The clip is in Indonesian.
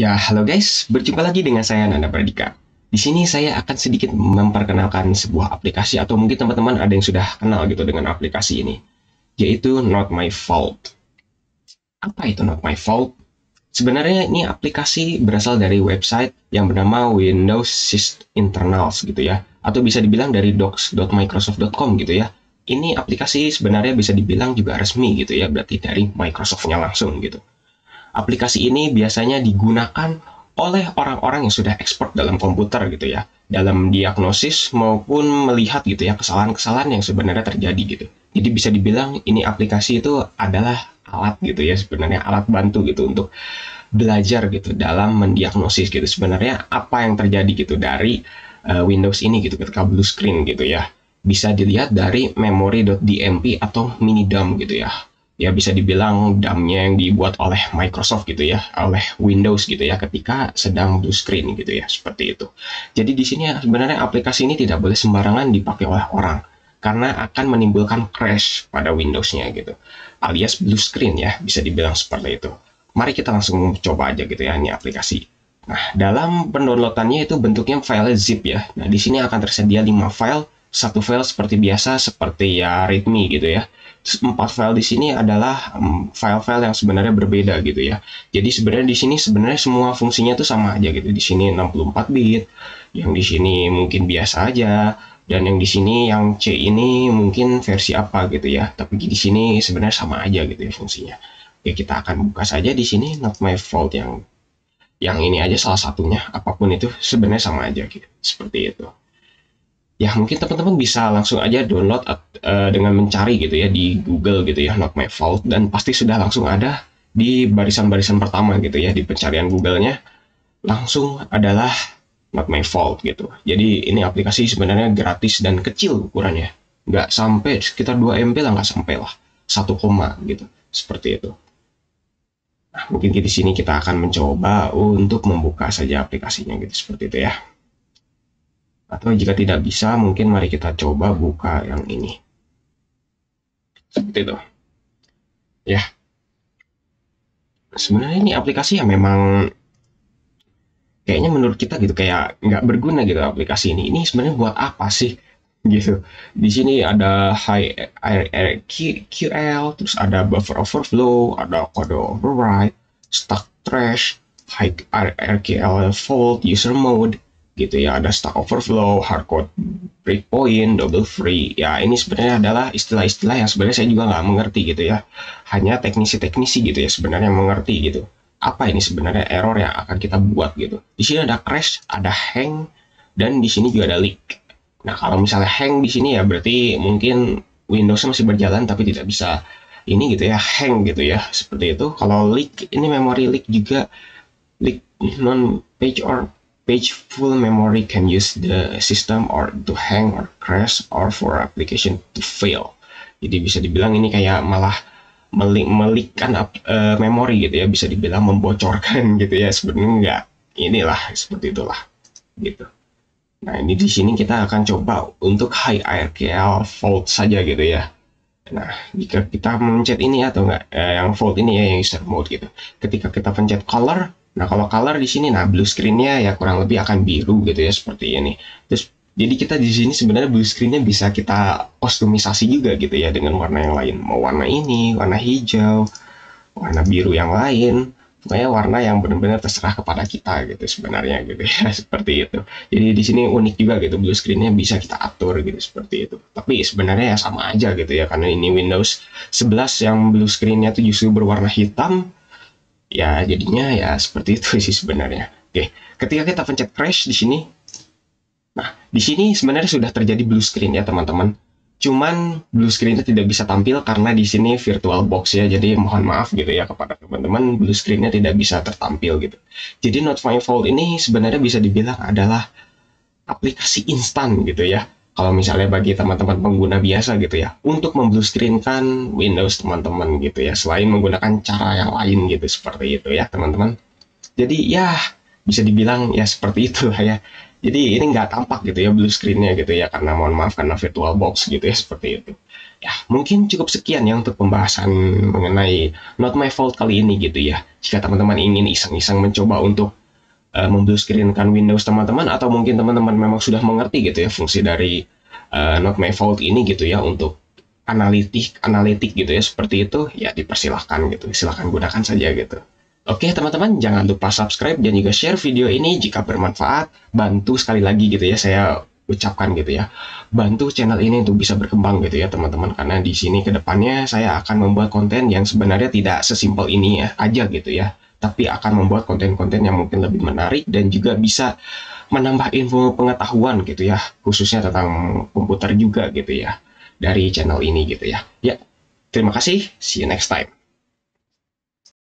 Ya, halo guys, berjumpa lagi dengan saya Nanda Pradika. Di sini saya akan sedikit memperkenalkan sebuah aplikasi atau mungkin teman-teman ada yang sudah kenal gitu dengan aplikasi ini, yaitu Not My Fault. Apa itu Not My Fault? Sebenarnya ini aplikasi berasal dari website yang bernama Windows System Internals gitu ya, atau bisa dibilang dari docs.microsoft.com gitu ya. Ini aplikasi sebenarnya bisa dibilang juga resmi gitu ya, berarti dari Microsoft-nya langsung gitu. Aplikasi ini biasanya digunakan oleh orang-orang yang sudah expert dalam komputer gitu ya, dalam diagnosis maupun melihat gitu ya kesalahan-kesalahan yang sebenarnya terjadi gitu. Jadi bisa dibilang ini aplikasi itu adalah alat gitu ya, sebenarnya alat bantu gitu untuk belajar gitu dalam mendiagnosis gitu sebenarnya apa yang terjadi gitu dari Windows ini gitu ketika blue screen gitu ya. Bisa dilihat dari memory.dmp atau mini dump gitu ya. Ya bisa dibilang dump-nya yang dibuat oleh Microsoft gitu ya, oleh Windows gitu ya ketika sedang blue screen gitu ya, seperti itu. Jadi di sini sebenarnya aplikasi ini tidak boleh sembarangan dipakai oleh orang karena akan menimbulkan crash pada Windows-nya gitu. Alias blue screen ya, bisa dibilang seperti itu. Mari kita langsung coba aja gitu ya ini aplikasi. Nah, dalam pendownloadannya itu bentuknya file zip ya. Nah, di sini akan tersedia 5 file, satu file seperti biasa seperti ya readme gitu ya. 4 file di sini adalah file-file yang sebenarnya berbeda gitu ya. Jadi sebenarnya di sini sebenarnya semua fungsinya tuh sama aja gitu. Di sini 64 bit, yang di sini mungkin biasa aja, dan yang di sini yang C ini mungkin versi apa gitu ya. Tapi di sini sebenarnya sama aja gitu ya fungsinya. Oke, kita akan buka saja di sini Not My Fault yang ini aja salah satunya. Apapun itu sebenarnya sama aja gitu. Seperti itu. Ya mungkin teman-teman bisa langsung aja download dengan mencari gitu ya di Google gitu ya Not My Fault, dan pasti sudah langsung ada di barisan-barisan pertama gitu ya di pencarian Google-nya langsung adalah Not My Fault gitu. Jadi ini aplikasi sebenarnya gratis dan kecil ukurannya, nggak sampai sekitar 2 MB lah, nggak sampai lah 1, gitu seperti itu. Nah, mungkin di sini kita akan mencoba untuk membuka saja aplikasinya gitu seperti itu ya. Atau jika tidak bisa, mungkin mari kita coba buka yang ini. Seperti itu. Ya, sebenarnya ini aplikasi yang memang kayaknya menurut kita gitu kayak nggak berguna gitu aplikasi ini. Ini sebenarnya buat apa sih? Gitu. Di sini ada HIRQL, terus ada buffer overflow, ada code override, stack trash, HIRQL fault, user mode, gitu ya, ada stack overflow, hardcode breakpoint, double free. Ya ini sebenarnya adalah istilah-istilah yang sebenarnya saya juga nggak mengerti gitu ya, hanya teknisi-teknisi gitu ya sebenarnya yang mengerti gitu apa ini sebenarnya error yang akan kita buat gitu. Di sini ada crash, ada hang, dan di sini juga ada leak. Nah kalau misalnya hang di sini ya berarti mungkin Windows masih berjalan tapi tidak bisa ini gitu ya, hang gitu ya, seperti itu. Kalau leak ini memory leak juga, leak non page or page full memory can use the system or to hang or crash or for application to fail. Jadi bisa dibilang ini kayak malah melikkan memori gitu ya, bisa dibilang membocorkan gitu ya, sebenarnya enggak, inilah seperti itulah gitu. Nah ini di sini kita akan coba untuk HIRQL fault saja gitu ya. Nah jika kita mencet ini atau enggak yang fault ini ya, yang user mode gitu, ketika kita pencet color, nah kalau color di sini, nah blue screen-nya ya kurang lebih akan biru gitu ya seperti ini. Terus jadi kita di sini sebenarnya blue screen-nya bisa kita kostumisasi juga gitu ya dengan warna yang lain. Mau warna ini, warna hijau, warna biru yang lain. Pokoknya warna yang benar-benar terserah kepada kita gitu sebenarnya gitu ya, seperti itu. Jadi di sini unik juga gitu, blue screen-nya bisa kita atur gitu seperti itu. Tapi sebenarnya ya sama aja gitu ya, karena ini Windows 11 yang blue screen-nya tuh justru berwarna hitam. Ya jadinya ya seperti itu sih sebenarnya. Oke, ketika kita pencet crash di sini, nah, di sini sebenarnya sudah terjadi blue screen ya teman-teman. Cuman blue screen itu tidak bisa tampil karena di sini virtual box ya. Jadi mohon maaf gitu ya kepada teman-teman, blue screen-nya tidak bisa tertampil gitu. Jadi Not My Fault ini sebenarnya bisa dibilang adalah aplikasi instan gitu ya. Kalau misalnya bagi teman-teman pengguna biasa gitu ya, untuk memblue screen-kan Windows teman-teman gitu ya, selain menggunakan cara yang lain gitu seperti itu ya teman-teman. Jadi ya bisa dibilang ya seperti itu lah ya. Jadi ini nggak tampak gitu ya blue screen-nya gitu ya, karena mohon maaf karena virtual box gitu ya seperti itu. Ya, mungkin cukup sekian ya untuk pembahasan mengenai Not My Fault kali ini gitu ya. Jika teman-teman ingin iseng-iseng mencoba untuk memblue screenkan Windows teman-teman, atau mungkin teman-teman memang sudah mengerti gitu ya fungsi dari Not My Fault ini gitu ya untuk analitik gitu ya, seperti itu ya, dipersilahkan gitu, silahkan gunakan saja gitu. Oke teman-teman, jangan lupa subscribe dan juga share video ini jika bermanfaat. Bantu sekali lagi gitu ya, saya ucapkan gitu ya, bantu channel ini untuk bisa berkembang gitu ya teman-teman, karena di sini kedepannya saya akan membuat konten yang sebenarnya tidak sesimpel ini ya aja gitu ya, tapi akan membuat konten-konten yang mungkin lebih menarik dan juga bisa menambah info pengetahuan gitu ya, khususnya tentang komputer juga gitu ya, dari channel ini gitu ya. Ya, terima kasih, see you next time.